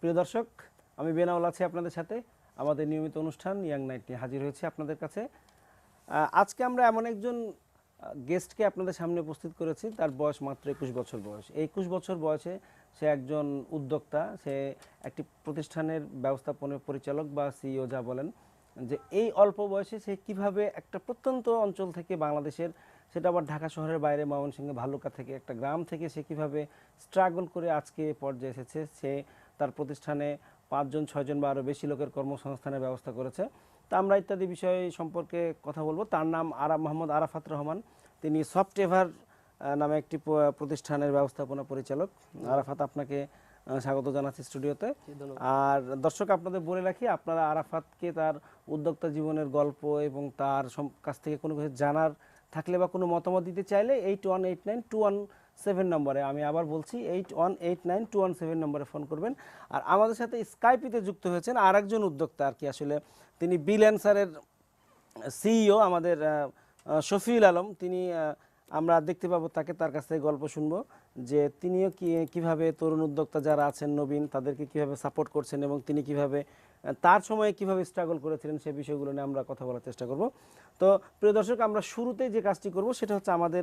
প্রিয় দর্শক, আমি বেনাউল আছি আপনাদের সাথে। আমাদের নিয়মিত অনুষ্ঠান ইয়াং নাইট নিয়ে হাজির হয়েছে আপনাদের কাছে। আজকে আমরা এমন একজন গেস্টকে আপনাদের সামনে উপস্থিত করেছি। তার বয়স মাত্র 21 বছর বয়স। এই 21 বছর বয়সে সে একজন উদ্যোক্তা। সে একটি প্রতিষ্ঠানের ব্যবস্থাপনা পরিচালক বা সিইও যা বলেন, যে এই অল্প বয়সে সে কিভাবে একটা প্রত্যন্ত অঞ্চল থেকে বাংলাদেশের, সেটা আবার ঢাকা শহরের বাইরে ময়মনসিংহে ভালুকা থেকে একটা গ্রাম থেকে সে কিভাবে স্ট্রাগল করে আজকে এ পর্যায়ে এসেছে। সে তার প্রতিষ্ঠানে 5 জন 6 জন বা আরও বেশি লোকের কর্মসংস্থানের ব্যবস্থা করেছে। তা আমরা ইত্যাদি বিষয় সম্পর্কে কথা বলবো। তার নাম মোহাম্মদ আরাফাত রহমান। তিনি সফটএভার নামে একটি প্রতিষ্ঠানের ব্যবস্থাপনা পরিচালক। আরাফাত, আপনাকে স্বাগত জানাচ্ছি স্টুডিওতে। আর দর্শক, আপনাদের বলে রাখি, আপনারা আরাফাতকে তার উদ্যোক্তা জীবনের গল্প এবং তার কাছ থেকে কোনো কিছু জানার থাকলে বা কোনো মতামত দিতে চাইলে 81892117 নম্বরে, আমি আবার বলছি 81892117 নম্বরে ফোন করবেন। আর আমাদের সাথে স্কাইপিতে যুক্ত হয়েছেন আর একজন উদ্যোক্তা আর কি, আসলে তিনি বিল অ্যান্সারের সিইও আমাদের শফিউল আলম। তিনি আমরা দেখতে পাবো তাকে, তার কাছ থেকে গল্প শুনবো যে তিনিও কিভাবে তরুণ উদ্যোক্তা যারা আছেন নবীন তাদেরকে কিভাবে সাপোর্ট করছেন এবং তিনি কিভাবে তার সময়ে কিভাবে স্ট্রাগল করেছিলেন সেই বিষয়গুলো নিয়ে আমরা কথা বলার চেষ্টা করব। তো প্রিয় দর্শক, আমরা শুরুতে যে কাজটি করব সেটা হচ্ছে আমাদের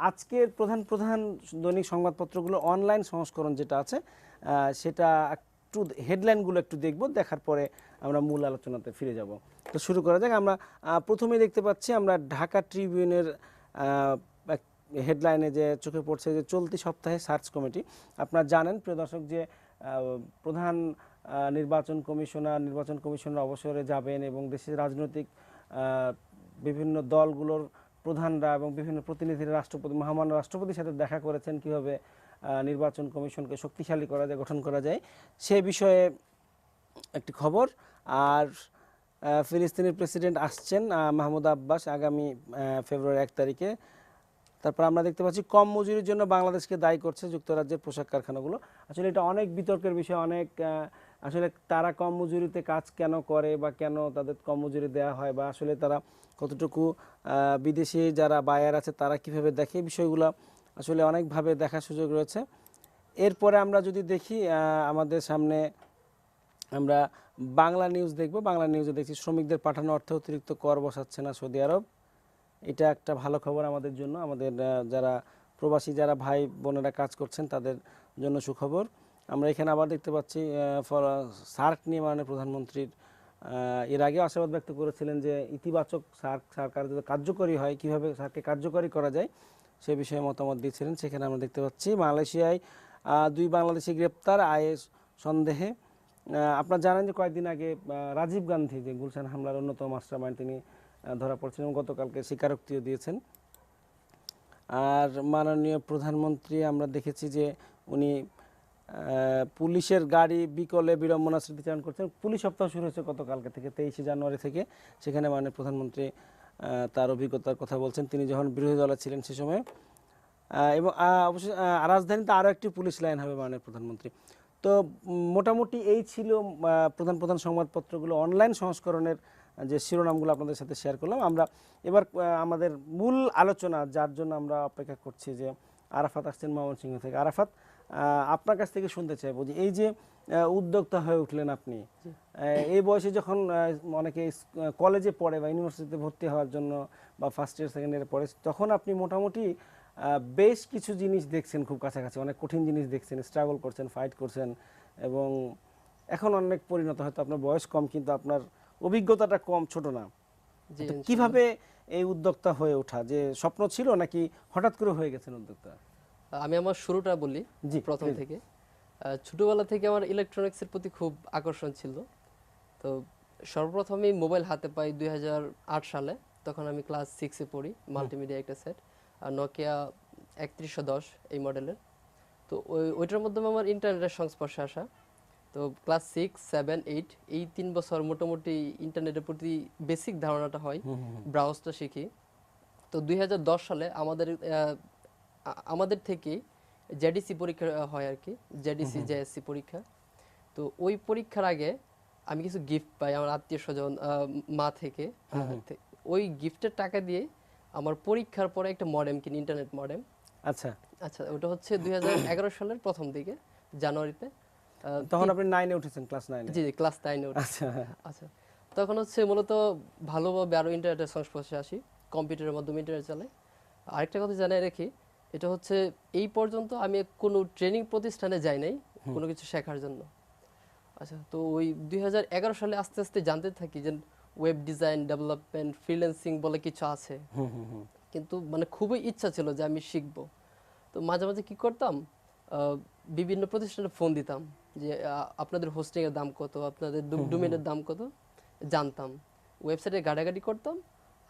আজকের প্রধান দৈনিক সংবাদপত্রগুলো অনলাইন সংস্করণ যেটা আছে সেটা একটু হেডলাইনগুলো একটু দেখব, দেখার পরে আমরা মূল আলোচনাতে ফিরে যাব। তো শুরু করা যাক। আমরা প্রথমেই দেখতে পাচ্ছি আমরা ঢাকা ট্রিবিউনের হেডলাইনে যে চোখে পড়ছে যে চলতি সপ্তাহে সার্চ কমিটি। আপনারা জানেন প্রিয় দর্শক যে প্রধান নির্বাচন কমিশনার অবসরে যাবেন এবং দেশের রাজনৈতিক বিভিন্ন দলগুলোর প্রধানরা এবং বিভিন্ন প্রতিনিধিরা মহামান্য রাষ্ট্রপতির সাথে দেখা করেছেন কিভাবে নির্বাচন কমিশনকে শক্তিশালী করা যায়, গঠন করা যায়, সে বিষয়ে একটি খবর। আর ফিলিস্তিনের প্রেসিডেন্ট আসছেন মাহমুদ আব্বাস আগামী ফেব্রুয়ারি 1 তারিখে। তারপর আমরা দেখতে পাচ্ছি কম মজুরির জন্য বাংলাদেশকে দায়ী করছে যুক্তরাজ্যের পোশাক কারখানাগুলো। আসলে এটা অনেক বিতর্কের বিষয়। অনেক আসলে তারা কম মজুরিতে কাজ কেন করে বা কেন তাদের কম মজুরি দেওয়া হয়, বা আসলে তারা কতটুকু বিদেশি যারা বায়ার আছে তারা কিভাবে দেখে, বিষয়গুলো আসলে অনেকভাবে দেখার সুযোগ রয়েছে। এরপরে আমরা যদি দেখি আমাদের সামনে আমরা বাংলা নিউজ দেখব। বাংলা নিউজে দেখছি শ্রমিকদের পাঠানো অর্থে অতিরিক্ত কর বসাচ্ছে না সৌদি আরব। এটা একটা ভালো খবর আমাদের জন্য, আমাদের যারা প্রবাসী যারা ভাই বোনেরা কাজ করছেন তাদের জন্য সুখবর। আমরা এখানে আবার দেখতে পাচ্ছি সার্ক নিয়ে মাননীয় প্রধানমন্ত্রীর এর আগেও আশাবাদ ব্যক্ত করেছিলেন যে ইতিবাচক সরকার যদি কার্যকরী হয়, কীভাবে সার্ককে কার্যকরী করা যায় সে বিষয়ে মতামত দিয়েছিলেন। সেখানে আমরা দেখতে পাচ্ছি মালয়েশিয়ায় 2 বাংলাদেশি গ্রেপ্তার আইএস সন্দেহে। আপনারা জানেন যে কয়েকদিন আগে রাজীব গান্ধী যে গুলশান হামলার অন্যতম মাস্টারমাইন্ড, তিনি ধরা পড়ছেন এবং গতকালকে স্বীকারোক্তিও দিয়েছেন। আর মাননীয় প্রধানমন্ত্রী আমরা দেখেছি যে উনি পুলিশের গাড়ি বিকলে বিড়ম্বনা স্মৃতিচারণ করছেন। পুলিশ সপ্তাহ শুরু হয়েছে গতকালকে থেকে 23 জানুয়ারি থেকে। সেখানে মাননীয় প্রধানমন্ত্রী তার অভিজ্ঞতার কথা বলছেন তিনি যখন বিরোধী দলে ছিলেন সে সময়। এবং অবশ্যই রাজধানীতে আরও একটি পুলিশ লাইন হবে মাননীয় প্রধানমন্ত্রী। তো মোটামুটি এই ছিল প্রধান সংবাদপত্রগুলো অনলাইন সংস্করণের যে শিরোনামগুলো আপনাদের সাথে শেয়ার করলাম। আমরা এবার আমাদের মূল আলোচনা, যার জন্য আমরা অপেক্ষা করছি, যে আরাফাত আসছেন ময়মনসিংহ থেকে। আরাফাত, আপনার কাছ থেকে শুনতে চাইবো যে এই যে উদ্যোক্তা হয়ে উঠলেন আপনি, এই বয়সে যখন অনেকে কলেজে পড়ে বা ইউনিভার্সিটিতে ভর্তি হওয়ার জন্য বা ফার্স্ট ইয়ার সেকেন্ড ইয়ারে পড়ে, তখন আপনি মোটামুটি বেশ কিছু জিনিস দেখছেন, খুব কাছাকাছি অনেক কঠিন জিনিস দেখছেন, স্ট্রাগল করছেন, ফাইট করছেন, এবং এখন অনেক পরিণত। হয়তো আপনার বয়স কম কিন্তু আপনার অভিজ্ঞতাটা কম, ছোট না। কিভাবে এই উদ্যোক্তা হয়ে ওঠা, যে স্বপ্ন ছিল নাকি হঠাৎ করে হয়ে গেছেন উদ্যোক্তা? আমি আমার শুরুটা বলি প্রথম থেকে। ছোটবেলা থেকে আমার ইলেকট্রনিক্সের প্রতি খুব আকর্ষণ ছিল। তো সর্বপ্রথমে মোবাইল হাতে পাই 2008 সালে। তখন আমি ক্লাস 6-এ পড়ি। মাল্টিমিডিয়া একটা সেট, নোকিয়া 3110 এই মডেলের। তো ওইটার মাধ্যমে আমার ইন্টারনেটের সংস্পর্শে আসা। তো ক্লাস 6, 7, 8 এই 3 বছর মোটামুটি ইন্টারনেটের প্রতি বেসিক ধারণাটা হয়, ব্রাউজটা শিখি। তো 2010 সালে আমাদের থেকে জেডিসি পরীক্ষা হয় আর কি, জেডিসি জেএসসি পরীক্ষা। তো ওই পরীক্ষার আগে আমি কিছু গিফট পাই আমার আত্মীয় স্বজন মা থেকে। ওই গিফটের টাকা দিয়ে আমার পরীক্ষার পরে একটা মডেম কিনি, ইন্টারনেট মডেম। আচ্ছা, ওটা হচ্ছে 2011 সালের প্রথম দিকে জানুয়ারিতে। তখন আপনি 9-এ উঠেছেন, ক্লাস 9-এ? জি জি, ক্লাস 9-এ উঠেছি। আচ্ছা। আচ্ছা, তখন হচ্ছে মূলত ভালোভাবে আরো ইন্টারনেটের সংস্পর্শে আসি, কম্পিউটারের মাধ্যমে ইন্টারনেট চালাই। আরেকটা কথা জানাই রাখি, এটা হচ্ছে এই পর্যন্ত আমি কোনো ট্রেনিং প্রতিষ্ঠানে যাই নাই কোনো কিছু শেখার জন্য। আচ্ছা, তো ওই 2011 সালে আস্তে আস্তে জানতে থাকি যে ওয়েব ডিজাইন, ডেভেলপমেন্ট, ফ্রিল্যান্সিং বলে কিছু আছে, কিন্তু মানে খুবই ইচ্ছা ছিল যে আমি শিখব। তো মাঝে মাঝে কি করতাম, বিভিন্ন প্রতিষ্ঠানে ফোন দিতাম যে আপনাদের হোস্টিং এর দাম কত, আপনাদের ডোমেনের দাম কত, জানতাম, ওয়েবসাইটে ঘাটাঘাটি করতাম,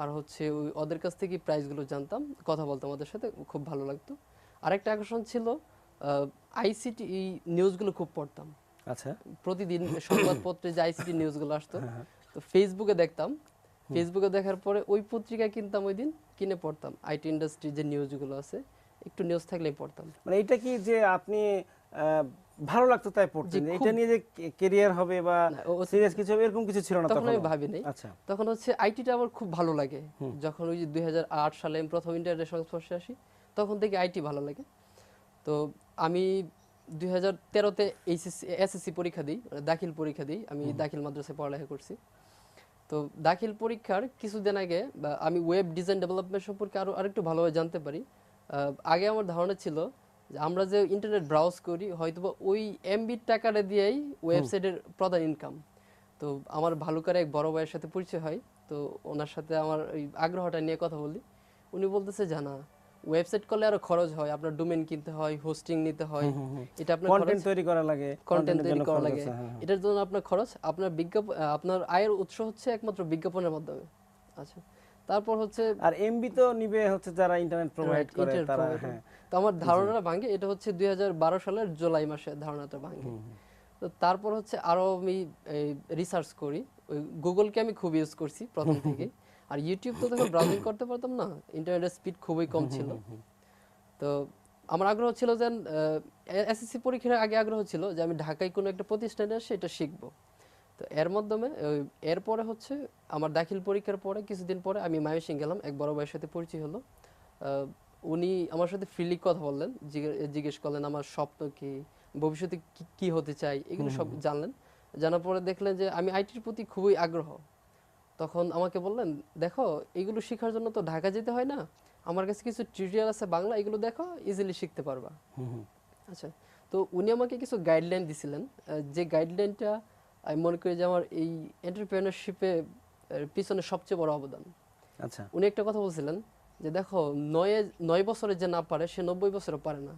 আর হচ্ছে ওই ওদের কাছ থেকে প্রাইসগুলো জানতাম, কথা বলতাম ওদের সাথে, খুব ভালো লাগতো। আরেকটা আকর্ষণ ছিল আইসিটি নিউজগুলো খুব পড়তাম। আচ্ছা। প্রতিদিন সংবাদপত্রে যে আইসিটি নিউজগুলো আসতো, তো ফেসবুকে দেখতাম, ফেসবুকে দেখার পরে ওই পত্রিকা কিনতাম, ওই দিন কিনে পড়তাম, আইটি ইন্ডাস্ট্রির যে নিউজগুলো আছে, একটু নিউজ থাকলেই পড়তাম। মানে এটা কি যে আপনি ভালো লাগতো তাই পড়তেন, যে এটা নিয়ে যে কেরিয়ার হবে বা না, সিরিয়াস কিছু হবে এরকম কিছু ছিল না তখন তখন? আমি ভাবি নাই। আচ্ছা। তখন হচ্ছে আইটিটা আমার খুব ভালো লাগে। যখন ওই যে 2008 সালে আমি প্রথম ইন্টারনেটের সংস্পর্শে আসি, তখন থেকে আইটি ভালো লাগে। তো আমি 2013-তে এসএসসি পরীক্ষা দিই, দাখিল পরীক্ষা দিই। আমি দাখিল মাদ্রাসায় পড়ালেখা করছি। তো দাখিল পরীক্ষার কিছুদিন আগে আমি ওয়েব ডিজাইন ডেভেলপমেন্ট সম্পর্কে আরেকটু ভালোভাবে জানতে পারি। আগে আমার ধারণা ছিল যে আমরা যে ইন্টারনেট ব্রাউজ করি হয়তোবা ওই এমবির টাকাটা দিয়েই ওয়েবসাইটের প্রধান ইনকাম। তো আমার ভালো করে এক বড় ভাইয়ের সাথে পরিচয় হয়, তো ওনার সাথে আমার ওই আগ্রহটা নিয়ে কথা বলি। উনি বলতেছে জানা ওয়েবসাইট করলে আরো খরচ হয়, আপনার ডোমেন কিনতে হয়, হোস্টিং নিতে হয়, এটা আপনার কন্টেন্ট তৈরি করা লাগে, কন্টেন্ট কন্টেন্টের তৈরি জন্য করা খরচ লাগে, আছে। হ্যাঁ, হ্যাঁ। এটার জন্য আপনার খরচ, আপনার বিজ্ঞাপন, আপনার আয়ের উৎস হচ্ছে একমাত্র বিজ্ঞাপনের মাধ্যমে। আচ্ছা, তারপর হচ্ছে আর এমবি তো নিবে হচ্ছে যারা ইন্টারনেট প্রোভাইড করে ইন্টারনেট তারা। প্রোভাইডার। হ্যাঁ, তো আমার ধারণাটা ভাঙে, এটা হচ্ছে 2012 সালের জুলাই মাসে ধারণাটা ভাঙে। তো তারপর হচ্ছে আরো আমি রিসার্চ করি, ওই গুগলকে আমি খুব ইউজ করছি প্রথম থেকে। আর ইউটিউব তো তখন ব্রাউজিং করতে পারতাম না, ইন্টারনেটের স্পিড খুবই কম ছিল। তো আমার আগ্রহ ছিল যে এসএসসি পরীক্ষার আগে আগ্রহ ছিল যে আমি ঢাকায় কোনো একটা প্রতিষ্ঠানে এসে এটা শিখবো। তো এর মাধ্যমে এরপরে হচ্ছে আমার দাখিল পরীক্ষার পরে কিছুদিন পরে আমি ময়মনসিংহ গেলাম, এক বড় ভাইয়ের সাথে পরিচয় হলো। উনি আমার সাথে ফ্রিলি কথা বললেন, জিজ্ঞেস করলেন আমার স্বপ্ন কি, ভবিষ্যতে কি হতে চাই, এগুলো সব জানলেন। জানার পরে দেখলেন যে আমি আইটির প্রতি খুবই আগ্রহ। তখন আমাকে বললেন দেখো এগুলো শেখার জন্য তো ঢাকা যেতে হয় না, আমার কাছে কিছু টিউটোরিয়াল আছে বাংলা, এগুলো দেখো, ইজিলি শিখতে পারবা। আচ্ছা, তো উনি আমাকে কিছু গাইডলাইন দিছিলেন, যে গাইডলাইনটা আমি মনে করি যে আমার এই এন্টারপ্রেনারশিপে পিছনে সবচেয়ে বড় অবদান। আচ্ছা। উনি একটা কথা বলছিলেন যে দেখো 9 বছরে যে না পারে সে 90 বছরে পারে না।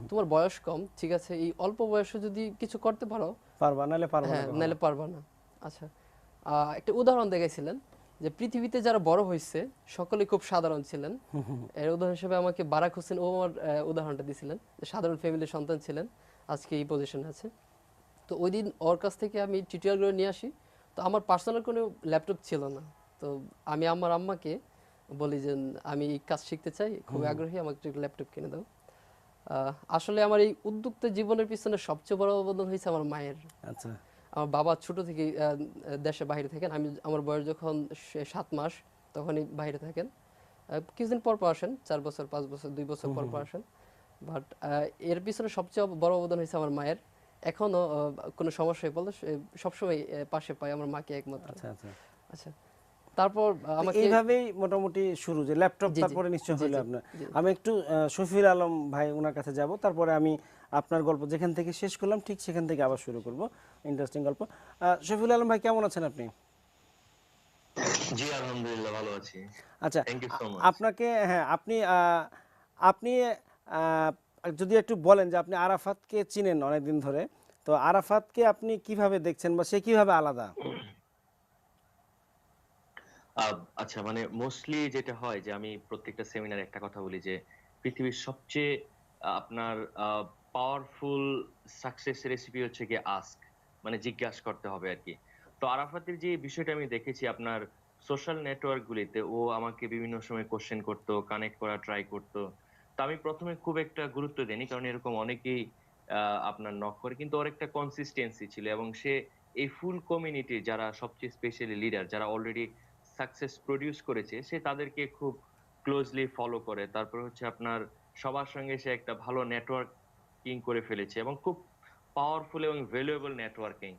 তোমার বয়স কম, ঠিক আছে, এই অল্প বয়সে যদি কিছু করতে পারো পারবা, নাহলে পারবা না হ্যাঁ, কখনো। নাহলে পারবা না। আচ্ছা, একটা উদাহরণ দেখাইছিলেন যে পৃথিবীতে যারা বড় হয়েছে সকলে খুব সাধারণ ছিলেন। এর উদাহরণ হিসেবে আমাকে বারাক হোসেন ওমর উদাহরণটা দিয়েছিলেন, যে সাধারণ ফ্যামিলির সন্তান ছিলেন, আজকে এই পজিশনে আছে। তো ওই দিন ওর কাছ থেকে আমি টিউটোরিয়ালগুলো নিয়ে আসি। তো আমার পার্সোনাল কোনো ল্যাপটপ ছিল না, তো আমি আমার আম্মাকে বলি যে আমি এই কাজ শিখতে চাই, খুবই আগ্রহী, আমাকে একটা ল্যাপটপ কিনে দাও। আসলে আমার এই উদ্যোক্তা জীবনের পিছনে সবচেয়ে বড় অবদান হয়েছে আমার মায়ের। আচ্ছা। আমার বাবা ছোট থেকে দেশে বাইরে থাকেন, আমার বয়স যখন 7 মাস তখনই বাইরে থাকেন। কিছুদিন পর পর আসেন, 4 বছর 5 বছর 2 বছর পর পর আসেন। বাট এর পিছনে সবচেয়ে বড় অবদান হয়েছে আমার মায়ের। এখনো কোনো সমস্যায় পড়লে সবসময় পাশে পাই আমার মাকে একমাত্র। আচ্ছা। আচ্ছা। আচ্ছা, তারপর আমাকে এইভাবেই মোটামুটি শুরু, যে ল্যাপটপ জি জি তারপরে নিশ্চয় জি হলো জি আপনার। জি আমি একটু শফিউল আলম ভাই ওনার কাছে যাব, তারপরে আমি আপনার গল্প যেখান থেকে শেষ করলাম ঠিক সেখান থেকে আবার শুরু করব, ইন্টারেস্টিং গল্প। শফিউল আলম ভাই কেমন আছেন আপনি? জি আলহামদুলিল্লাহ ভালো আছি। আচ্ছা, থ্যাংক ইউ সো মাচ। আপনাকে, হ্যাঁ, আপনি আহ, যদি একটু বলেন যে আপনি আরাফাতকে চিনেন অনেকদিন ধরে, তো আরাফাতকে আপনি কিভাবে দেখছেন বা সে কিভাবে আলাদা? আচ্ছা, মানে মোস্টলি যেটা হয় যে আমি প্রত্যেকটা সেমিনারে একটা কথা বলি যে পৃথিবীর সবচেয়ে আপনার পাওয়ারফুল সাকসেস রেসিপি হচ্ছে গিয়ে আস্ক, মানে জিজ্ঞাসা করতে হবে আর কি। তো আরাফাতের যে বিষয়টা আমি দেখেছি আপনার সোশ্যাল নেটওয়ার্ক গুলিতে, ও আমাকে বিভিন্ন সময় কোশ্চেন করতো, কানেক্ট করা ট্রাই করতো। তো আমি প্রথমে খুব একটা গুরুত্ব দেইনি, কারণ এরকম অনেকেই আপনার নক করে, কিন্তু ওর একটা কনসিস্টেন্সি ছিল এবং সে এই ফুল কমিউনিটি যারা সবচেয়ে স্পেশালি লিডার, যারা অলরেডি সাকসেস প্রডিউস করেছে, সে তাদেরকে খুব ক্লোজলি ফলো করে। তারপর হচ্ছে আপনার সবার সঙ্গে সে একটা ভালো নেটওয়ার্কিং করে ফেলেছে এবং খুব পাওয়ারফুল এবং ভ্যালুয়েবল নেটওয়ার্কিং,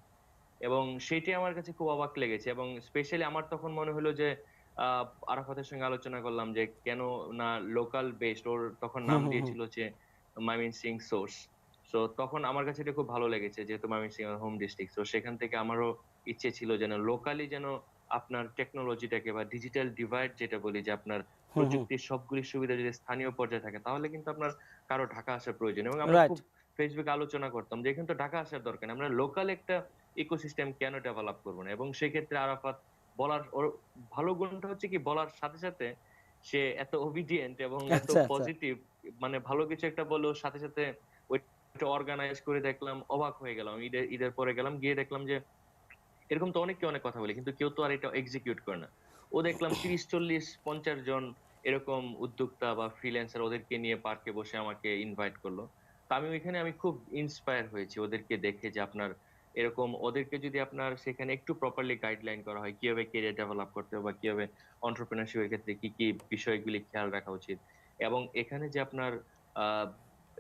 এবং সেটি আমার কাছে খুব অবাক লেগেছে। এবং স্পেশালি আমার তখন মনে হলো যে আরাফাতের সঙ্গে আলোচনা করলাম যে কেন না লোকাল বেসড, ওর তখন হুম নাম হুম হুম দিয়েছিল যে ময়মনসিং সোর্স। সো তখন আমার কাছে এটা খুব ভালো লেগেছে, যেহেতু ময়মনসিং আমার হোম ডিস্ট্রিক্ট, তো সেখান থেকে আমারও ইচ্ছে ছিল যেন লোকালি যেন আপনার টেকনোলজিটাকে বা ডিজিটাল ডিভাইড যেটা বলি, যে আপনার হুম হুম প্রযুক্তির সবগুলি সুবিধা যদি স্থানীয় পর্যায়ে থাকে তাহলে কিন্তু আপনার কারো ঢাকা আসার প্রয়োজন। এবং আমরা রাইট। খুব ফেসবুকে আলোচনা করতাম যে এখানে তো ঢাকা আসার দরকার নেই, আমরা লোকাল একটা ইকোসিস্টেম কেন ডেভেলপ করবো না। এবং সেক্ষেত্রে আরাফাত বলার, ওর ভালো গুণটা হচ্ছে কি, বলার সাথে সাথে সে এত ওবিডিয়েন্ট এবং এত আচ্ছা আচ্ছা। পজিটিভ, মানে ভালো কিছু একটা বললো সাথে সাথে ওইটা অর্গানাইজ করে দেখলাম, অবাক হয়ে গেলাম। ঈদের ঈদের পরে গেলাম, গিয়ে দেখলাম যে এরকম তো অনেককে অনেক কথা বলে কিন্তু কেউ তো আর এটা এক্সিকিউট করে না। ও দেখলাম 30 40 50 জন এরকম উদ্যোক্তা বা ফ্রিল্যান্সার, ওদেরকে নিয়ে পার্কে বসে আমাকে ইনভাইট করলো। তো আমি ওইখানে আমি খুব ইন্সপায়ার হয়েছি ওদেরকে দেখে, যে আপনার এরকম ওদেরকে যদি আপনার সেখানে একটু প্রপারলি গাইডলাইন করা হয় কিভাবে ক্যারিয়ার ডেভেলপ করতে হবে বা কিভাবে এন্টারপ্রেনারশিপের ক্ষেত্রে কি কি বিষয়গুলি খেয়াল রাখা উচিত। এবং এখানে যে আপনার আহ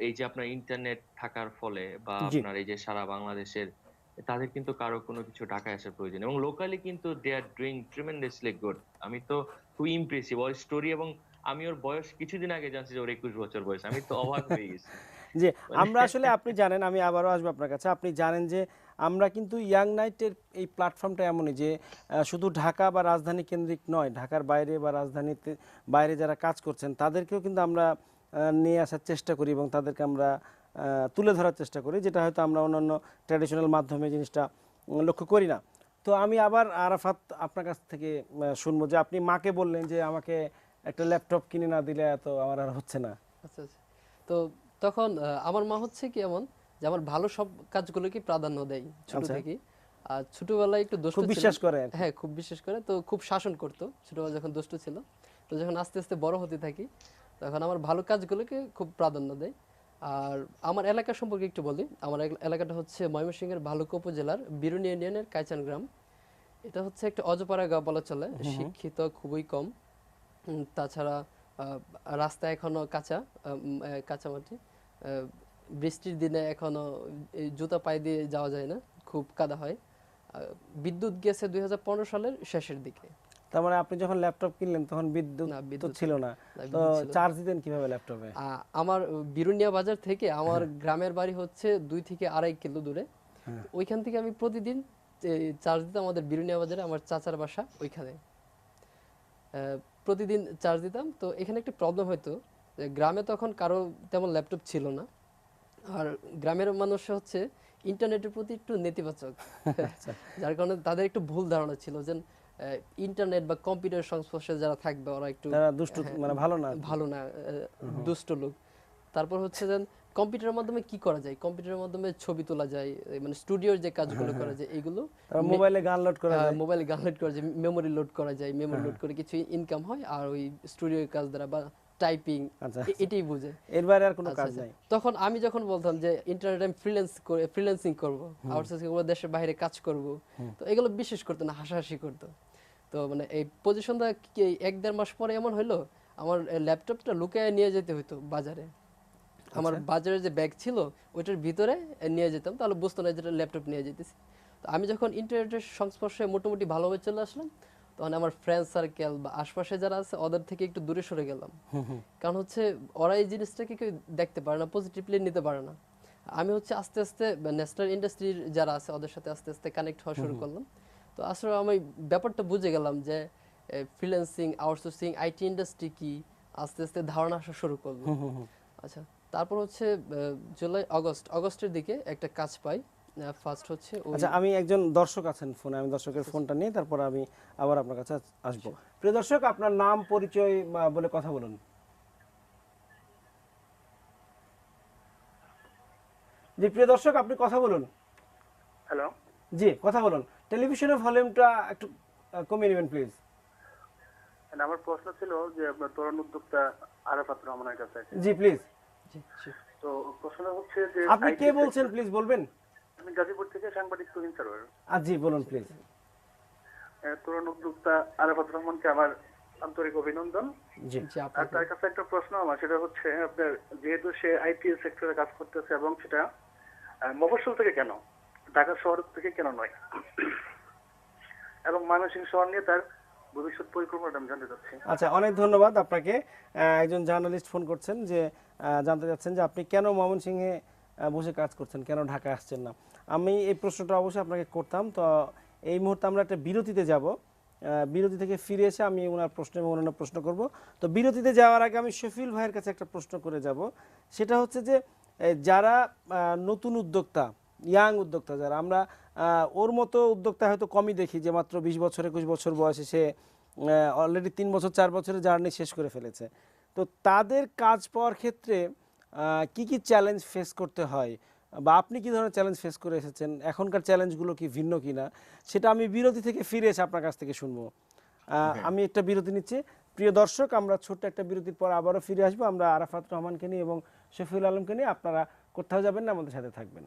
এই যে আপনার ইন্টারনেট থাকার ফলে বা জি। আপনার এই যে সারা বাংলাদেশের, তাদের কিন্তু কারো কোনো কিছু ঢাকায় আসার প্রয়োজন নেই। এবং লোকালি কিন্তু দে আর ডুইং ট্রিমেন্ডাসলি গুড। আমি তো খুব ইমপ্রেসিভ ওর স্টোরি। এবং আমি ওর বয়স কিছুদিন আগে জানছি যে ওর 21 বছর বয়স, আমি তো অবাক হয়ে গেছি জি, মানে আমরা আসলে আপনি জানেন, আমি আবারও আসবো আপনার কাছে। আপনি জানেন যে আমরা কিন্তু ইয়াং নাইটের এই প্ল্যাটফর্মটা এমনই যে শুধু ঢাকা বা রাজধানী কেন্দ্রিক নয়, ঢাকার বাইরে বা রাজধানীতে বাইরে যারা কাজ করছেন তাদেরকেও কিন্তু আমরা নিয়ে আসার চেষ্টা করি এবং তাদেরকে আমরা তুলে ধরার চেষ্টা করি, যেটা হয়তো আমরা অন্যান্য ট্র্যাডিশনাল মাধ্যমে জিনিসটা লক্ষ্য করি না। তো আমি আবার আরাফাত আপনার কাছ থেকে শুনবো যে আপনি মাকে বললেন যে আমাকে একটা ল্যাপটপ কিনে না দিলে তো আমার আর হচ্ছে না। আচ্ছা আচ্ছা। তো তখন আমার মা হচ্ছে কি এমন যে আমার ভালো সব কাজগুলোকে প্রাধান্য দেয় ছোট আচ্ছা। থেকেই। আর ছোটবেলায় একটু দুষ্ট খুব ছিল। বিশ্বাস করে আর কি। হ্যাঁ, খুব বিশেষ করে তো খুব শাসন করতো ছোটবেলায় যখন দুষ্ট ছিল। তো যখন আস্তে আস্তে বড় হতে থাকি তখন আমার ভালো কাজগুলোকে খুব প্রাধান্য দেয়। আর আমার এলাকা সম্পর্কে একটু বলি। আমার এলাকাটা হচ্ছে ময়মনসিংহের ভালুকা উপজেলার বিরুনি ইউনিয়নের কাইচান গ্রাম। এটা হচ্ছে একটা অজপাড়া গাঁও বলা চলে, শিক্ষিত খুবই কম। তাছাড়া রাস্তা এখনো কাঁচা, কাঁচামাটি। বৃষ্টির দিনে এখনো এই জুতা পায়ে দিয়ে যাওয়া যায় না, খুব কাদা হয়। বিদ্যুৎ গেছে 2015 সালের শেষের দিকে। তার মানে আপনি যখন ল্যাপটপ কিনলেন তখন বিদ্যুৎ না, তো বিদ্যুৎ ছিল না, না, তো বিদ্যুৎ ছিল না। চার্জ দিতেন কিভাবে ল্যাপটপে? আমার বিরুনিয়া বাজার থেকে আমার গ্রামের বাড়ি হচ্ছে 2 থেকে 2.5 কিলো দূরে। হ্যাঁ। তো ওইখান থেকে আমি প্রতিদিন চার্জ দিতাম আমাদের বিরুনিয়া বাজারে, আমার চাচার বাসা ওইখানে। প্রতিদিন চার্জ দিতাম। তো এখানে একটা প্রবলেম হতো যে গ্রামে তখন কারো তেমন ল্যাপটপ ছিল না। আর গ্রামের মানুষ হচ্ছে ইন্টারনেটের প্রতি একটু নেতিবাচক। আচ্ছা। যার কারণে তাদের একটু ভুল ধারণা ছিল যে ইন্টারনেট বা কম্পিউটার সংস্পর্শে যারা থাকবে ওরা একটু তারা দুষ্টু, হ্যাঁ, মানে ভালো না আর কি। ভালো না, দুষ্ট লোক। তারপর হচ্ছে যে কম্পিউটারের মাধ্যমে কি করা যায়, কম্পিউটারের মাধ্যমে ছবি তোলা যায়, মানে স্টুডিওর যে কাজগুলো করা যায় এগুলো তারপর মোবাইলে গান লোড করা যায়। মোবাইলে গান লোড করা যায়, মেমোরি লোড করা যায়, মেমোরি লোড করে কিছু ইনকাম হয় আর ওই স্টুডিওর কাজ দ্বারা বা টাইপিং আচ্ছা, এটাই বুঝে। এর বাইরে আর কোনো আচ্ছা, কাজ আচ্ছা। নাই। তখন আমি যখন বলতাম যে ইন্টারনেট আমি ফ্রিল্যান্সিং করব, আউটসোর্সিং করব, দেশের বাইরে কাজ করব, তো এগুলো বিশ্বাস করতো না, হাসাহাসি করতো। তো মানে এই পজিশনটা কি 1-1.5 মাস পরে এমন হলো আমার ল্যাপটপটা লুকিয়ে নিয়ে যেতে হতো বাজারে। আমার বাজারে যে ব্যাগ ছিল ওইটার ভিতরে নিয়ে যেতাম, তাহলে বুঝতো না যেটা ল্যাপটপ নিয়ে যেতেছি। তো আমি যখন ইন্টারনেটের সংস্পর্শে মোটামুটি ভালোভাবে চলে আসলাম তখন আমার ফ্রেন্ড সার্কেল বা আশপাশে যারা আছে ওদের থেকে একটু দূরে সরে গেলাম। কারণ হচ্ছে ওরা এই জিনিসটাকে কেউ দেখতে পারে না, পজিটিভলি নিতে পারে না। আমি হচ্ছে আস্তে আস্তে ন্যাশনাল ইন্ডাস্ট্রির যারা আছে ওদের সাথে আস্তে আস্তে কানেক্ট হওয়া শুরু করলাম। তো আসলে আমি ব্যাপারটা বুঝে গেলাম যে ফ্রিল্যান্সিং, আউটসোর্সিং, আইটি ইন্ডাস্ট্রি কি, আস্তে আস্তে ধারণা আসা শুরু করলো। আচ্ছা, তারপর হচ্ছে আগস্টের দিকে একটা কাজ পাই। ফার্স্ট হচ্ছে আচ্ছা, আমি একজন দর্শক আছেন ফোনে, আমি দর্শকের ফোনটা নিয়ে তারপর আমি আবার আপনার কাছে আসবো। প্রিয় দর্শক, আপনার নাম পরিচয় বলে কথা বলুন। জি প্রিয় দর্শক, আপনি কথা বলুন। হ্যালো, জি কথা বলুন। টেলিভিশনের ভলিউমটা একটু কমিয়ে নেবেন প্লিজ। আমার প্রশ্ন ছিল যে আপনার তরুণ উদ্যোক্তা আরাফাত রহমানের কাছে। জি প্লিজ। তো প্রশ্ন হচ্ছে যে আপনি কে বলছেন প্লিজ বলবেন? আমি গাজীপুর থেকে সাংবাদিক তুহিন সরোয়ার। জি বলুন প্লিজ। তরুণ উদ্যোক্তা আরাফাত রহমানকে আমার আন্তরিক অভিনন্দন। জি। আর তার কাছে একটা প্রশ্ন আমার, সেটা হচ্ছে আপনার যেহেতু সে আইটি সেক্টরে কাজ করতেছে এবং সেটা মফস্বল থেকে কেন, ঢাকা শহর থেকে কেন নয়, এবং ময়মনসিংহ শহর নিয়ে তার ভবিষ্যৎ পরিকল্পনাটা আমি জানতে চাচ্ছি। আচ্ছা, অনেক ধন্যবাদ আপনাকে। একজন জার্নালিস্ট ফোন করছেন যে জানতে চাচ্ছেন যে আপনি কেন ময়মনসিংহে বসে কাজ করছেন, কেন ঢাকায় আসছেন না। আমি এই প্রশ্নটা অবশ্যই আপনাকে করতাম। তো এই মুহূর্তে আমরা একটা বিরতিতে যাব। বিরতি থেকে ফিরে এসে আমি ওনার প্রশ্ন এবং অন্যান্য প্রশ্ন করব। তো বিরতিতে যাওয়ার আগে আমি শফিউল ভাইয়ের কাছে একটা প্রশ্ন করে যাব। সেটা হচ্ছে যে যারা নতুন উদ্যোক্তা, ইয়াং উদ্যোক্তা যারা, আমরা ওর মতো উদ্যোক্তা হয়তো কমই দেখি যে মাত্র 20 বছর 21 বছর বয়সে সে অলরেডি 3 বছর 4 বছরের জার্নি শেষ করে ফেলেছে। তো তাদের কাজ পাওয়ার ক্ষেত্রে কি কি চ্যালেঞ্জ ফেস করতে হয়, বা আপনি কি ধরনের চ্যালেঞ্জ ফেস করে এসেছেন, এখনকার চ্যালেঞ্জগুলো কি ভিন্ন কিনা, সেটা আমি বিরতি থেকে ফিরে এসে আপনার কাছ থেকে শুনবো। আমি একটা বিরতি নিচ্ছি। প্রিয় দর্শক, আমরা ছোট্ট একটা বিরতির পর আবারও ফিরে আসবো। আমরা আরাফাত রহমানকে নিয়ে এবং শফিউল আলমকে নিয়ে। আপনারা কোথাও যাবেন না, আমাদের সাথে থাকবেন।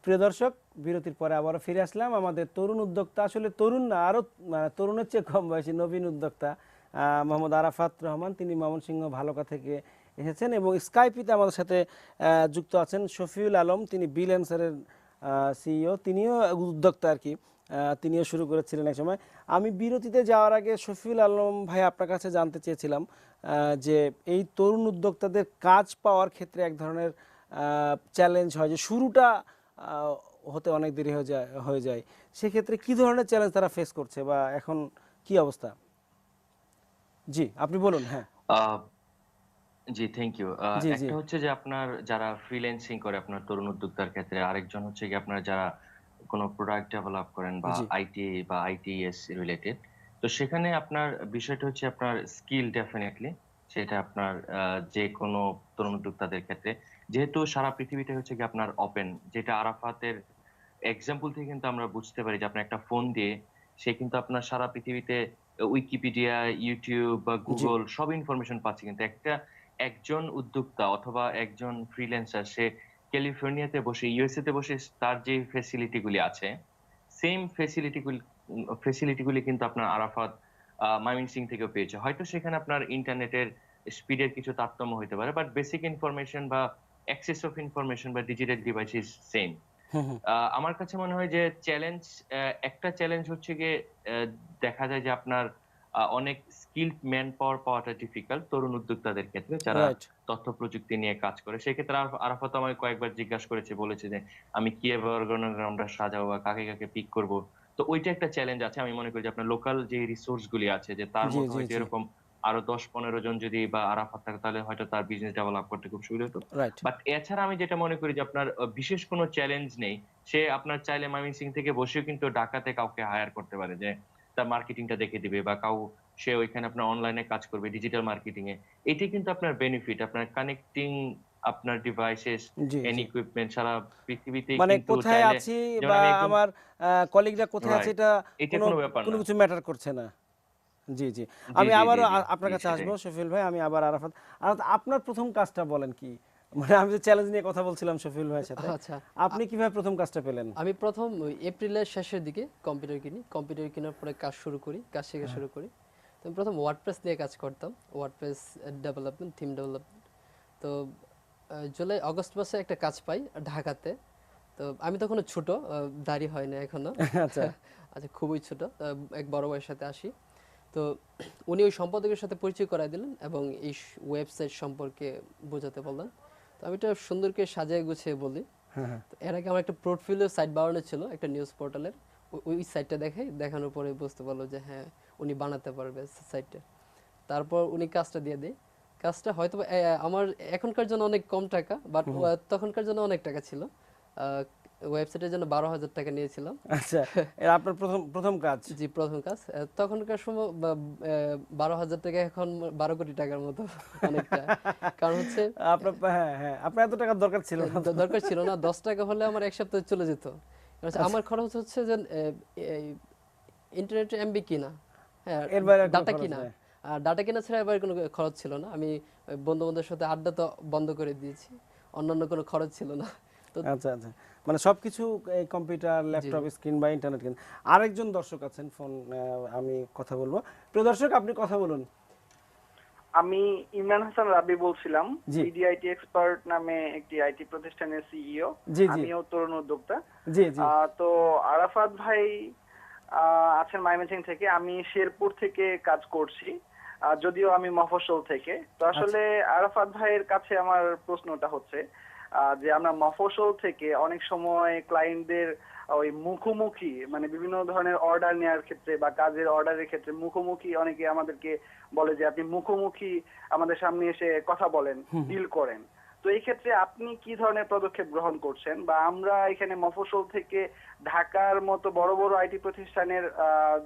প্রিয় দর্শক, বিরতির পরে আবারও ফিরে আসলাম। আমাদের তরুণ উদ্যোক্তা, আসলে তরুণ না, আরও তরুণের চেয়ে কম বয়সী নবীন উদ্যোক্তা মোহাম্মদ আরাফাত রহমান, তিনি ময়মনসিংহ ভালুকা থেকে এসেছেন এবং স্কাইপিতে আমাদের সাথে যুক্ত আছেন শফিউল আলম, তিনি বিল অ্যান্সারের সিইও, তিনিও উদ্যোক্তা আর কি। তিনিও শুরু করেছিলেন এক সময়। আমি বিরতিতে যাওয়ার আগে শফিউল আলম ভাই আপনার কাছে জানতে চেয়েছিলাম যে এই তরুণ উদ্যোক্তাদের কাজ পাওয়ার ক্ষেত্রে এক ধরনের চ্যালেঞ্জ হয় যে শুরুটা হতে অনেক দেরি হয়ে যায়। সেক্ষেত্রে কি ধরনের চ্যালেঞ্জ তারা ফেস করছে বা এখন কি অবস্থা? জি, আপনি বলুন। হ্যাঁ, আহ, জি, থ্যাংক ইউ। জি জি একটা হচ্ছে যে আপনার যারা ফ্রিল্যান্সিং করে আপনার তরুণ উদ্যোক্তার ক্ষেত্রে, আরেকজন হচ্ছে কি আপনার যারা কোনো প্রোডাক্ট ডেভেলপ করেন বা জি আইটি বা আইটিএস রিলেটেড। তো সেখানে আপনার বিষয়টা হচ্ছে আপনার স্কিল ডেফিনেটলি, সেটা আপনার যে কোনো তরুণ উদ্যোক্তাদের ক্ষেত্রে, যেহেতু সারা পৃথিবীটা হচ্ছে কি আপনার ওপেন, যেটা আরাফাতের এক্সাম্পল থেকে কিন্তু আমরা বুঝতে পারি যে আপনার একটা ফোন দিয়ে সে কিন্তু আপনার সারা পৃথিবীতে উইকিপিডিয়া, ইউটিউব বা জি গুগল সব ইনফরমেশন পাচ্ছে। কিন্তু একজন উদ্যোক্তা অথবা একজন ফ্রিল্যান্সার সে ক্যালিফোর্নিয়াতে বসে, ইউএসএ তে বসে তার যে ফেসিলিটি গুলি আছে, সেম ফেসিলিটি গুলি কিন্তু আপনার আরাফাত ময়মনসিং থেকেও পেয়েছে। হয়তো সেখানে আপনার ইন্টারনেটের স্পিডের কিছু তারতম্য হতে পারে, বাট বেসিক ইনফরমেশন বা অ্যাক্সেস অফ ইনফরমেশন বা ডিজিটাল ডিভাইস ইজ সেম। হুম হুম আমার কাছে মনে হয় যে একটা চ্যালেঞ্জ হচ্ছে গিয়ে আহ, দেখা যায় যে আপনার অনেক স্কিলড ম্যান পাওয়ার পাওয়াটা ডিফিকাল্ট তরুণ উদ্যোক্তাদের ক্ষেত্রে যারা রাইট। তথ্য প্রযুক্তি নিয়ে কাজ করে। সেক্ষেত্রে আরাফাত আমাকে কয়েকবার জিজ্ঞাসা করেছে, বলেছে যে আমি কিভাবে অর্গানোগ্রামটা সাজাবো বা কাকে কাকে পিক করব। তো ওইটা একটা চ্যালেঞ্জ আছে। আমি মনে করি যে আপনার লোকাল যে রিসোর্স গুলি আছে, যে তার জি মতো জি হয়তো জি এরকম আরো 10-15 জন যদি বা আরাফাত থাকে, তাহলে হয়তো তার বিজনেস ডেভেলপ করতে খুব সুবিধা হতো। রাইট। বাট এছাড়া আমি যেটা মনে করি যে আপনার বিশেষ কোনো চ্যালেঞ্জ নেই। সে আপনার চাইলে ময়মনসিং থেকে বসেও কিন্তু ঢাকাতে কাউকে হায়ার করতে পারে, যে তার মার্কেটিংটা দেখে দিবে বা সে ওইখানে আপনার অনলাইনে কাজ করবে ডিজিটাল মার্কেটিং এ। এটি কিন্তু আপনার বেনিফিট, আপনার কানেক্টিং আপনার devices G and G, equipment সারা পৃথিবীতেই মানে কিন্তু কোথায় চাইলে, আছি যেমন বা আমি একদম আমার কলিগরা কোথায় আছে রাইট, এটা এটা কোনো কোনো ব্যাপার কোনো না। কিছু ম্যাটার করছে না। জি জি, জি আমি জি জি আবারও জি আপনার জি কাছে সেটাই। আসবো শফিউল ভাই। আমি আবার আরাফাত, আপনার প্রথম কাজটা বলেন কি? মানে আমি যে চ্যালেঞ্জ নিয়ে কথা বলছিলাম শফিউল ভাইয়ের সাথে, আচ্ছা, আপনি কিভাবে প্রথম কাজটা পেলেন? আমি প্রথম ওই এপ্রিলের শেষের দিকে কম্পিউটার কিনি। কম্পিউটার কেনার পরে কাজ শুরু করি, কাজ শেখা শুরু করি। তো আমি প্রথম ওয়ার্ডপ্রেস নিয়ে কাজ করতাম, ওয়ার্ডপ্রেস ডেভেলপমেন্ট, থিম ডেভেলপমেন্ট। তো জুলাই আগস্ট মাসে একটা কাজ পাই ঢাকাতে। তো আমি তখনও ছোট, দাড়ি হয় না এখনো। আচ্ছা। আচ্ছা, খুবই ছোট। এক বড় ভাইয়ের সাথে আসি। তো উনি ওই সম্পাদকের সাথে পরিচয় করায় দিলেন এবং এই ওয়েবসাইট সম্পর্কে বোঝাতে বললেন। তো আমি এটা সুন্দর করে সাজিয়ে গুছিয়ে বলি। হ্যাঁ হ্যাঁ। তো এর আগে আমার একটা পোর্টফোলিও সাইট বানানো ছিল একটা নিউজ পোর্টালের। ওই সাইটটা দেখানোর পরে বুঝতে পারলো যে হ্যাঁ, উনি বানাতে পারবে সাইটটা। তারপর উনি কাজটা দিয়ে দেয়। কাজটা হয়তো আমার এখনকার জন্য অনেক কম টাকা, বাট তখনকার জন্য অনেক টাকা ছিল। ওয়েবসাইটের জন্য 12,000 টাকা নিয়েছিলাম। আচ্ছা, এটা আপনার প্রথম প্রথম কাজ? জি, প্রথম কাজ। তখনকার সময় 12,000 টাকা এখন 12 কোটি টাকার মতো অনেকটা। কারণ হচ্ছে আপনার হ্যাঁ, হ্যাঁ, আপনার এত টাকার দরকার ছিল না তো। দরকার ছিল না। 10 টাকা হলে আমার 1 সপ্তাহে চলে যেত। কারণ হচ্ছে আমার খরচ হচ্ছে যে ইন্টারনেট এমবি কিনা, হ্যাঁ, এর বাইরে আর কোনো ডাটা খরচ কিনা। নাই। আর ডাটা কেনা ছাড়া এবার কোনো খরচ ছিল না। আমি বন্ধু-বান্ধবের সাথে আড্ডা তো বন্ধ করে দিয়েছি। অন্যান্য কোনো খরচ ছিল না। তো আচ্ছা, আচ্ছা, মানে সবকিছু এই কম্পিউটার, ল্যাপটপ, স্ক্রিন বা ইন্টারনেট কিনা। আরেকজন দর্শক আছেন ফোন, আমি কথা বলবো। প্রিয় দর্শক, আপনি কথা বলুন। আমি ইমরান হাসান রাবি বলছিলাম, জি। বিডিআইটি এক্সপার্ট নামে একটি আইটি প্রতিষ্ঠানের সিইও। জি, জি, আমিও তরুণ উদ্যোক্তা। জি, জি, তো আরাফাত ভাই আছেন ময়মনসিংহ থেকে, আমি শেরপুর থেকে কাজ করছি, যদিও আমি মফস্বল থেকে। তো আসলে আরাফাত ভাইয়ের কাছে আমার প্রশ্নটা হচ্ছে যে আমরা মফস্বল থেকে অনেক সময় ক্লায়েন্টদের ওই মুখোমুখি, মানে বিভিন্ন ধরনের অর্ডার নেওয়ার ক্ষেত্রে বা কাজের অর্ডারের ক্ষেত্রে মুখোমুখি অনেকে আমাদেরকে বলে যে আপনি মুখোমুখি আমাদের সামনে এসে কথা বলেন, ডিল করেন। তো এই ক্ষেত্রে আপনি কি ধরনের পদক্ষেপ গ্রহণ করছেন, বা আমরা এখানে মফস্বল থেকে ঢাকার মতো বড় বড় আইটি প্রতিষ্ঠানের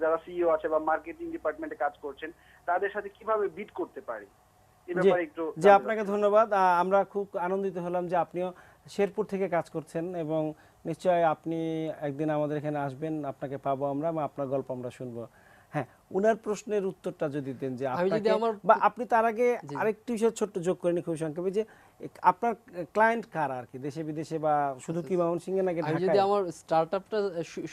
যারা সিইও আছে বা মার্কেটিং ডিপার্টমেন্টে কাজ করছেন তাদের সাথে কিভাবে বিট করতে পারি, এই জি, ব্যাপারে একটু জি, আপনাকে ধন্যবাদ। আমরা খুব আনন্দিত হলাম যে আপনিও শেরপুর থেকে কাজ করছেন, এবং নিশ্চয়ই আপনি একদিন আমাদের এখানে আসবেন, আপনাকে পাবো আমরা, বা আপনার গল্প আমরা শুনবো। হ্যাঁ, উনার প্রশ্নের উত্তরটা যদি দেন যে আমি যদি আপনাকে, আমার বা আপনি তার আগে আরেকটি বিষয় ছোট্ট যোগ করে নি খুব সংক্ষেপে, যে আপনার ক্লায়েন্ট কারা আর কি, দেশে বিদেশে, বা শুধু কি ময়মনসিংহে নাকি আমি যদি ঢাকায়? আমার স্টার্টআপটা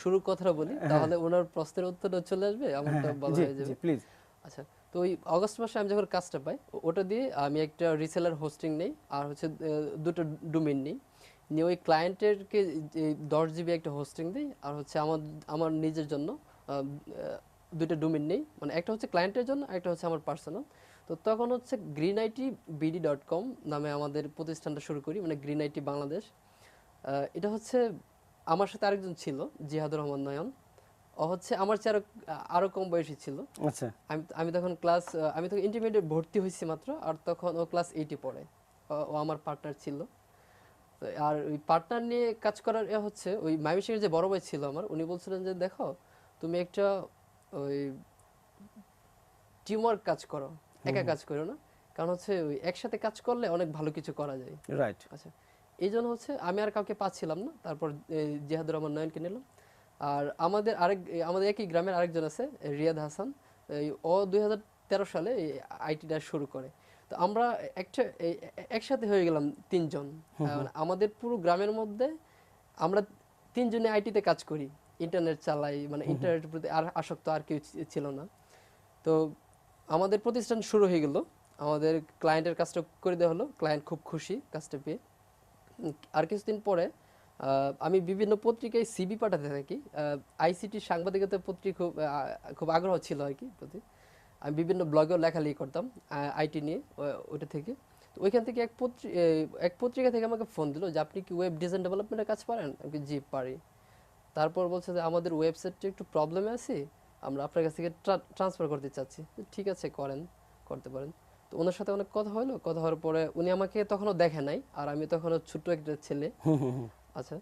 শুরুর কথাটা বলি, তাহলে ওনার প্রশ্নের উত্তরটা চলে আসবে, আমারটা বলা জি, হয়ে জি, যাবে। প্লিজ। আচ্ছা, তো ওই অগস্ট মাসে আমি যখন কাজটা পাই, ওটা দিয়ে আমি একটা রিসেলার হোস্টিং নেই, আর হচ্ছে দুটো ডোমেইন নেই, নিয়ে ওই ক্লায়েন্টেরকে 10 জিবি একটা হোস্টিং দিই, আর হচ্ছে আমার আমার নিজের জন্য দুটো ডোমেইন নেই, মানে একটা হচ্ছে ক্লায়েন্টের জন্য, একটা হচ্ছে আমার পার্সোনাল। তো তখন হচ্ছে greenITbd.com নামে আমাদের প্রতিষ্ঠানটা শুরু করি, মানে গ্রিন আইটি বাংলাদেশ। এটা হচ্ছে আমার সাথে আরেকজন ছিল, জিহাদুর রহমান নয়ন। ও হচ্ছে আমার চেয়ে আরো কম বয়সী ছিল। আচ্ছা, আমি তখন আমি তখন ইন্টারমিডিয়েট ভর্তি হয়েছি মাত্র, আর তখন ও ক্লাস 8-এ পড়ে। ও আমার পার্টনার ছিল। তো আর ওই পার্টনার নিয়ে কাজ করার হচ্ছে ওই ময়মনসিংহের যে বড় ভাই ছিল আমার, উনি বলছিলেন যে দেখো, তুমি একটা ওই টিমওয়ার্ক কাজ করো, একা কাজ করো না। কারণ হচ্ছে ওই একসাথে কাজ করলে অনেক ভালো কিছু করা যায়। রাইট। আচ্ছা, এই জন্য হচ্ছে আমি আর কাউকে পাচ্ছিলাম না, তারপর জিহাদুর রহমান নয়নকে নিলাম। আর আমাদের একই গ্রামের আরেকজন আছে, রিয়াদ হাসান। ও 2013 সালে আইটিটা শুরু করে। তো আমরা একসাথে হয়ে গেলাম 3 জন। মানে আমাদের পুরো গ্রামের মধ্যে আমরা 3 জনে আইটিতে কাজ করি, ইন্টারনেট চালাই, মানে ইন্টারনেটের প্রতি আর আসক্ত আর কেউ ছিল না। তো আমাদের প্রতিষ্ঠান শুরু হয়ে গেল, আমাদের ক্লায়েন্টের কাজটা করে দেওয়া হলো, ক্লায়েন্ট খুব খুশি কাজটা পেয়ে। আর কিছুদিন পরে আমি বিভিন্ন পত্রিকায় সিভি পাঠাতে থাকি। আইসিটি সাংবাদিকতার প্রতি খুব আগ্রহ ছিল আর কি প্রতি। আমি বিভিন্ন ব্লগেও লেখালেখি করতাম আইটি নিয়ে, ওইটা থেকে। তো ওইখান থেকে এক পত্রিকা থেকে আমাকে ফোন দিল যে আপনি কি ওয়েব ডিজাইন ডেভেলপমেন্টের কাজ পারেন? আমি জি পারি। তারপর বলছে যে আমাদের ওয়েবসাইটটা একটু প্রবলেমে আছে, আমরা আপনার কাছ থেকে ট্রান্সফার করতে চাচ্ছি। ঠিক আছে, করতে পারেন। তো ওনার সাথে অনেক কথা হলো, কথা হওয়ার পরে উনি আমাকে তখনও দেখে নাই, আর আমি তখনও ছোট্ট একটা ছেলে। আচ্ছা,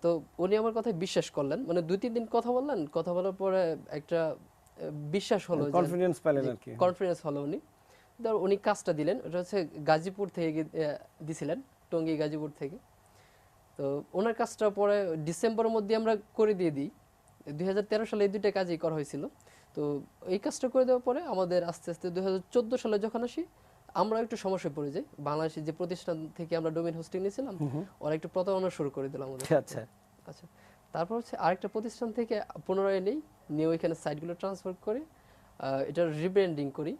তো উনি আমার কথায় বিশ্বাস করলেন, মানে 2-3 দিন কথা বললেন, কথা বলার পরে একটা বিশ্বাস হলো, কনফিডেন্স পেলেন আর কি। কনফিডেন্স হলো। উনি কাজটা দিলেন, ওটা হচ্ছে গাজীপুর থেকে দিছিলেন, টঙ্গী গাজীপুর থেকে। তো ওনার কাজটা পরে ডিসেম্বরের মধ্যে আমরা করে দিয়ে দিই। 2013 সালে এই দুইটা কাজই করা হয়েছিল। তো এই কাজটা করে দেওয়ার পরে আমাদের আস্তে আস্তে 2014 সালে যখন আসি, আমরা একটু সমস্যায় পড়ে যাই। বাংলাদেশের যে প্রতিষ্ঠান থেকে আমরা ডোমেইন হোস্টিং নিয়েছিলাম, ওরা একটু প্রতারণা শুরু করে দিল আমাদের। আচ্ছা, আচ্ছা, তারপর হচ্ছে আরেকটা প্রতিষ্ঠান থেকে পুনরায় নিয়ে ওইখানে সাইটগুলো ট্রান্সফার করে এটা রিব্র্যান্ডিং করি,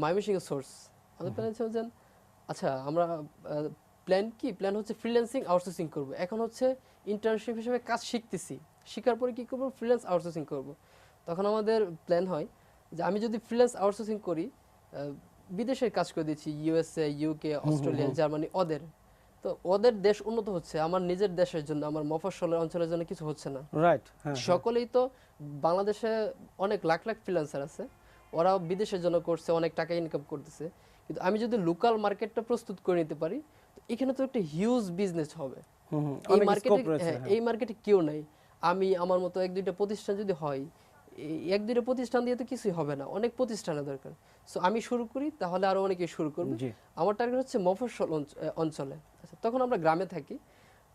ময়মনসিংহ সোর্স। আমাদের প্ল্যান ছিল যে আচ্ছা, আমরা প্ল্যান হচ্ছে ফ্রিল্যান্সিং আউটসোর্সিং করব। এখন হচ্ছে ইন্টার্নশিপ হিসেবে কাজ শিখতেছি, শিখার পরে কি করব, ফ্রিল্যান্স আউটসোর্সিং করব। তখন আমাদের প্ল্যান হয় যে আমি যদি ফ্রিল্যান্স আউটসোর্সিং করি, বিদেশের কাজ করে দিচ্ছি, ইউএসএ, ইউকে, অস্ট্রেলিয়া, জার্মানি, তো ওদের দেশ উন্নত হচ্ছে, আমার নিজের দেশের জন্য, আমার মফস্বলের অঞ্চলের জন্য কিছু হচ্ছে না। রাইট। সকলেই তো বাংলাদেশে অনেক লাখ লাখ ফ্রিল্যান্সার আছে, ওরা বিদেশের জন্য করছে, অনেক টাকা ইনকাম করতেছে। কিন্তু আমি যদি লোকাল মার্কেটটা প্রস্তুত করে নিতে পারি, তো এখানে তো একটা হিউজ বিজনেস হবে। হুম হুম, এই অনেক মার্কেটে স্কোপ রয়েছে। হ্যাঁ। এই মার্কেটে কেউ নাই। আমি আমার মতো এক দুইটা প্রতিষ্ঠান যদি হয়, এই এক দুইটা প্রতিষ্ঠান দিয়ে তো কিছুই হবে না, অনেক প্রতিষ্ঠানের দরকার। সো আমি শুরু করি, তাহলে আরো অনেকে শুরু করবে। জি। আমার টার্গেট হচ্ছে মফস্বল অঞ্চলে। আচ্ছা, তখন আমরা গ্রামে থাকি,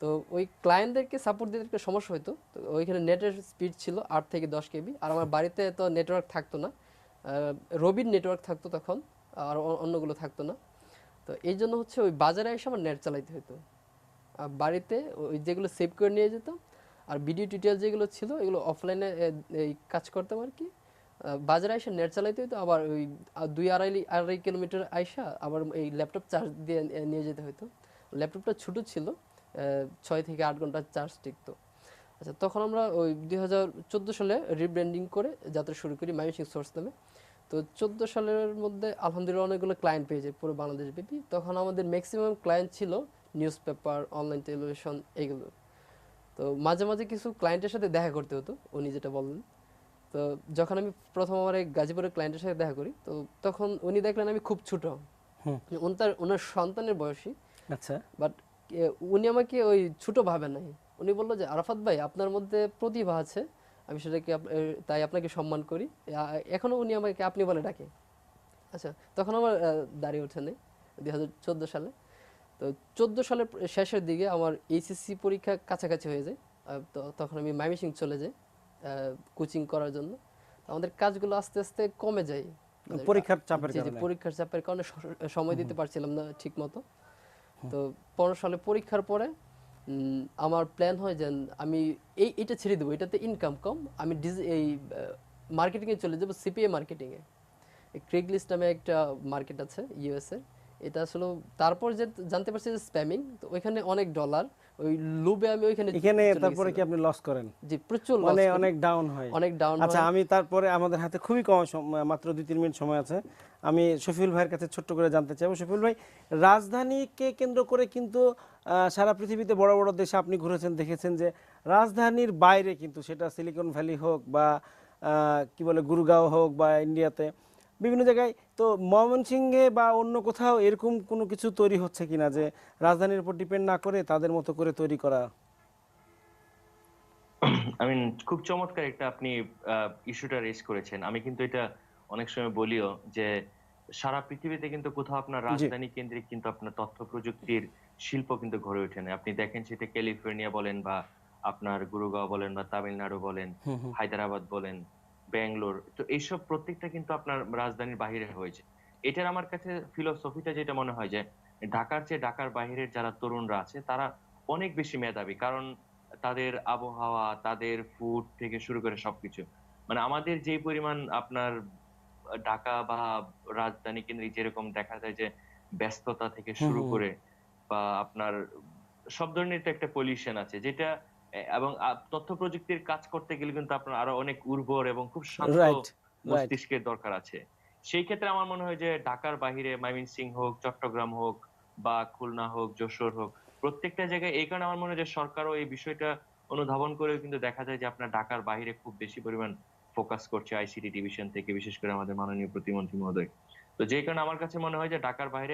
তো ওই ক্লায়েন্টদেরকে সাপোর্ট দিতে একটা সমস্যা হতো। তো ওইখানে নেটের স্পিড ছিল 8 থেকে 10 কেবি, আর আমার বাড়িতে তো নেটওয়ার্ক থাকতো না। রবির নেটওয়ার্ক থাকতো তখন, আর অন্যগুলো থাকতো না। তো এই জন্য হচ্ছে ওই বাজারে এসে আমার নেট চালাইতে হতো। আর বাড়িতে ওই যেগুলো সেভ করে নিয়ে যেতাম, আর ভিডিও টিউটোরিয়াল যেগুলো ছিল এগুলো অফলাইনে এই কাজ করতাম আর কি। বাজারে এসে নেট চালাইতে হতো, আবার ওই 2-2.5 কিলোমিটার আইসা আবার এই ল্যাপটপ চার্জ দিয়ে নিয়ে যেতে হতো। ল্যাপটপটা ছোট ছিল, 6 থেকে 8 ঘন্টা চার্জ টিকতো। আচ্ছা, তখন আমরা ওই 2014 সালে রিব্র্যান্ডিং করে যাত্রা শুরু করি ময়মনসিংহ সোর্স নামে। তো 14 সালের মধ্যে আলহামদুলিল্লাহ অনেকগুলো ক্লায়েন্ট পেয়ে যায় পুরো বাংলাদেশ ব্যাপী। তখন আমাদের ম্যাক্সিমাম ক্লায়েন্ট ছিল নিউজ পেপার, অনলাইন টেলিভিশন, এগুলো। তো মাঝে মাঝে কিছু ক্লায়েন্টের সাথে দেখা করতে হতো, উনি যেটা বললেন। তো যখন আমি প্রথম আমার এই গাজীপুরের ক্লায়েন্টের সাথে দেখা করি, তো তখন উনি দেখলেন আমি খুব ছোট, হুম। ওনার সন্তানের বয়সী। আচ্ছা। বাট উনি আমাকে ওই ছোট ভাবে নাই। উনি বললো যে আরাফাত ভাই, আপনার মধ্যে প্রতিভা আছে, আমি সেটাকে তাই আপনাকে সম্মান করি। এখনো উনি আমাকে আপনি বলে ডাকে। আচ্ছা, তখন আমার দাঁড়িয়ে ওঠে নেই 2014 সালে। তো 14 সালের শেষের দিকে আমার এইচএসসি পরীক্ষা কাছাকাছি হয়ে যায়। তো তখন আমি ময়মনসিংহ চলে যাই কোচিং করার জন্য। তো আমাদের কাজগুলো আস্তে আস্তে কমে যায়, মানে পরীক্ষার চাপের জি জি, কারণে। পরীক্ষার চাপের কারণে সময় দিতে পারছিলাম না ঠিক মতো। তো 15 সালে পরীক্ষার পরে আমার প্ল্যান হয় যে আমি এটা ছেড়ে দেবো, এটাতে ইনকাম কম, আমি এই মার্কেটিংয়ে চলে যাবো, সিপিএ মার্কেটিংয়ে। ক্রেগলিস্ট নামে একটা মার্কেট আছে ইউএসএ, এটা আসলে তারপর যে জানতে পারছি যে স্প্যামিং, তো ওইখানে অনেক ডলার, ওই লুবে আমি ওইখানে এখানে চলে তারপরে কি গেছিলাম। আপনি লস করেন? জি, প্রচুর লস মানে করি, অনেক ডাউন হয়। অনেক ডাউন আচ্ছা, হয়। আমি তারপরে আমাদের হাতে খুবই কম মাত্র 2-3 মিনিট সময় আছে। আমি শফিউল ভাইয়ের কাছে ছোট্ট করে জানতে চাইবো, শফিউল ভাই, রাজধানীকে কেন্দ্র করে কিন্তু সারা পৃথিবীতে বড় বড় দেশে আপনি ঘুরেছেন, দেখেছেন যে রাজধানীর বাইরে কিন্তু, সেটা সিলিকন ভ্যালি হোক বা কি বলে গুরগাঁও হোক বা ইন্ডিয়াতে বিভিন্ন জায়গায়, তো ময়মনসিংহে বা অন্য কোথাও এরকম কোনো কিছু তৈরি হচ্ছে কিনা যে রাজধানীর উপর ডিপেন্ড না করে তাদের মতো করে তৈরি করা? আই মিন, খুব চমৎকার একটা আপনি ইস্যুটা রেজ করেছেন। আমি কিন্তু এটা অনেক সময় বলিও যে সারা পৃথিবীতে কিন্তু কোথাও আপনার জি। রাজধানী কেন্দ্রিক কিন্তু আপনার তথ্য প্রযুক্তির শিল্প কিন্তু গড়ে ওঠে না। আপনি দেখেন সেটা ক্যালিফোর্নিয়া বলেন বা আপনার গুরগাঁও বলেন বা তামিলনাড়ু বলেন, হুম হুম। হায়দ্রাবাদ বলেন, ব্যাঙ্গালোর, তো এইসব প্রত্যেকটা কিন্তু আপনার রাজধানীর বাহিরে হয়েছে। এটার আমার কাছে ফিলোসফিটা যেটা মনে হয় যে ঢাকার চেয়ে ঢাকার বাহিরের যারা তরুণরা আছে তারা অনেক বেশি মেধাবী। কারণ তাদের আবহাওয়া, তাদের ফুড থেকে শুরু করে সবকিছু। মানে আমাদের যে পরিমাণ আপনার ঢাকা বা রাজধানী কেন্দ্রিক যেরকম দেখা যায় যে ব্যস্ততা থেকে হুম শুরু হুম হুম। করে বা আপনার সব ধরনের তো একটা পলিউশন আছে যেটা এবং তথ্য প্রযুক্তির কাজ করতে গেলে কিন্তু আপনার আরো অনেক উর্বর এবং খুব শান্ত রাইট, রাইট। মস্তিষ্কের দরকার আছে। সেই ক্ষেত্রে আমার মনে হয় যে ঢাকার বাহিরে ময়মনসিংহ হোক, চট্টগ্রাম হোক বা খুলনা হোক, যশোর হোক, প্রত্যেকটা জায়গায় এই কারণে আমার মনে হয় যে সরকারও এই বিষয়টা অনুধাবন করেও কিন্তু দেখা যায় যে আপনার ঢাকার বাইরে খুব বেশি পরিমাণ ফোকাস করছে আইসিটি ডিভিশন থেকে, বিশেষ করে আমাদের মাননীয় প্রতিমন্ত্রী মহোদয়। তো যে কারণে আমার কাছে মনে হয় যে ঢাকার বাইরে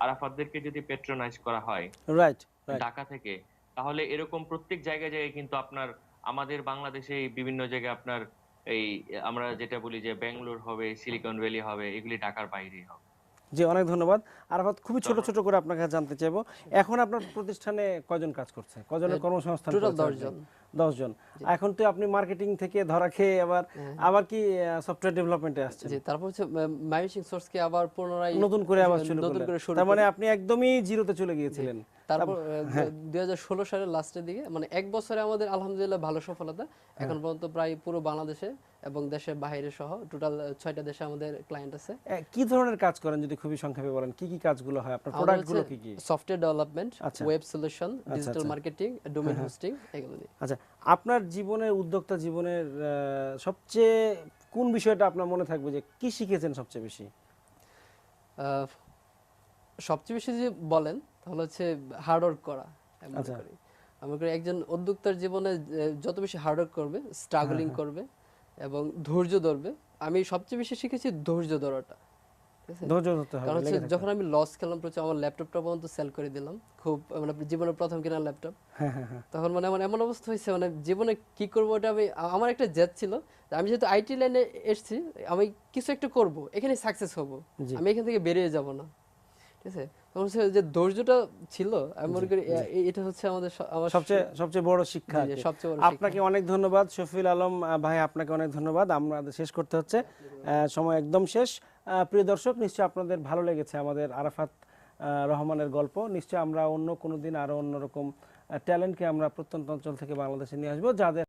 আরাফাতদেরকে যদি পেট্রোনাইজ করা হয় রাইট, রাইট। ঢাকা থেকে, তাহলে এরকম প্রত্যেক জায়গায় জায়গায় কিন্তু আপনার আমাদের বাংলাদেশে এই বিভিন্ন জায়গায় আপনার এই আমরা যেটা বলি যে ব্যাঙ্গালোর হবে, সিলিকন ভ্যালি হবে, এগুলি ঢাকার বাইরেই হবে। জি, অনেক ধন্যবাদ। আরাফাত, খুবই ছোট ধন্যবাদ। ছোট করে আপনার কাছে জানতে চাইবো, এখন আপনার প্রতিষ্ঠানে কয়জন কাজ করছে, কজনের কর্মসংস্থান টোটাল করেছেন 10 আপনি? জন। 10 জন। এখন তো আপনি মার্কেটিং থেকে ধরা খেয়ে আবার আবার কি সফটওয়্যার ডেভেলপমেন্টে আসছেন? জি, তারপর হচ্ছে ময়মনসিংহ সোর্সকে আবার পুনরায় নতুন করে আবার শুরু নতুন করলেন। করে শুরু তার মানে করি। আপনি একদমই জিরোতে চলে গিয়েছিলেন। তারপর হ্যাঁ। 2016 সালের লাস্টের দিকে, মানে 1 বছরে আমাদের আলহামদুলিল্লাহ ভালো সফলতা। এখন পর্যন্ত প্রায় পুরো বাংলাদেশে এবং দেশের বাইরে সহ টোটাল 6টা দেশে আমাদের ক্লায়েন্ট আছে। কি ধরনের কাজ করেন যদি খুবই সংক্ষেপে বলেন, কি কি কাজগুলো হয়, আপনার আমাদের প্রোডাক্টগুলো হচ্ছে কি কি? সফটওয়্যার ডেভেলপমেন্ট, আচ্ছা। ওয়েব সলিউশন, আচ্ছা, ডিজিটাল আচ্ছা। মার্কেটিং, ডোমেইন হোস্টিং, এগুলো নিয়ে। আচ্ছা, আপনার জীবনের, উদ্যোক্তা জীবনের সবচেয়ে কোন বিষয়টা আপনার মনে থাকবে যে কি শিখেছেন সবচেয়ে বেশি? আহ, সবচেয়ে বেশি যে বলেন তাহলে হচ্ছে হার্ডওয়ার্ক করা। আমি মনে আচ্ছা। করি একজন উদ্যোক্তার জীবনে যত বেশি হার্ডওয়ার্ক করবে, স্ট্রাগলিং করবে এবং ধৈর্য ধরবে, আমি সবচেয়ে বেশি শিখেছি ধৈর্য ধরাটা। ঠিক আছে? ধৈর্য ধরতে হবে, কারণ হচ্ছে লেগে থাকতে যখন আমি লস খেলাম প্রচুর, আমার ল্যাপটপটা পর্যন্ত সেল করে দিলাম, খুব মানে জীবনের প্রথম কেনা ল্যাপটপ। হ্যাঁ হ্যাঁ হ্যাঁ তখন মানে আমার এমন অবস্থা হয়েছে, মানে জীবনে কি করবো ওটা আমি, আমার একটা জেদ ছিল যে আমি যেহেতু আইটি লাইনে এসেছি, আমি কিছু একটা করব, এখানে সাকসেস হব, জি। আমি এখান থেকে বেরিয়ে যাব না। ঠিক আছে, তখন হচ্ছে যে ধৈর্যটা ছিল, আমি মনে করি এটা হচ্ছে আমাদের আমার সবচেয়ে বড় শিক্ষা আর জি, কি। সবচেয়ে বড় শিক্ষা। আপনাকে অনেক ধন্যবাদ শফিউল আলম ভাই, আপনাকে অনেক ধন্যবাদ। আমাদের শেষ করতে হচ্ছে, সময় একদম শেষ। প্রিয় দর্শক, নিশ্চয়ই আপনাদের ভালো লেগেছে আমাদের আরাফাত রহমানের গল্প। নিশ্চয়ই আমরা অন্য কোনো দিন আরো অন্যরকম ট্যালেন্টকে আমরা প্রত্যন্ত অঞ্চল থেকে বাংলাদেশে নিয়ে আসবো, যাদের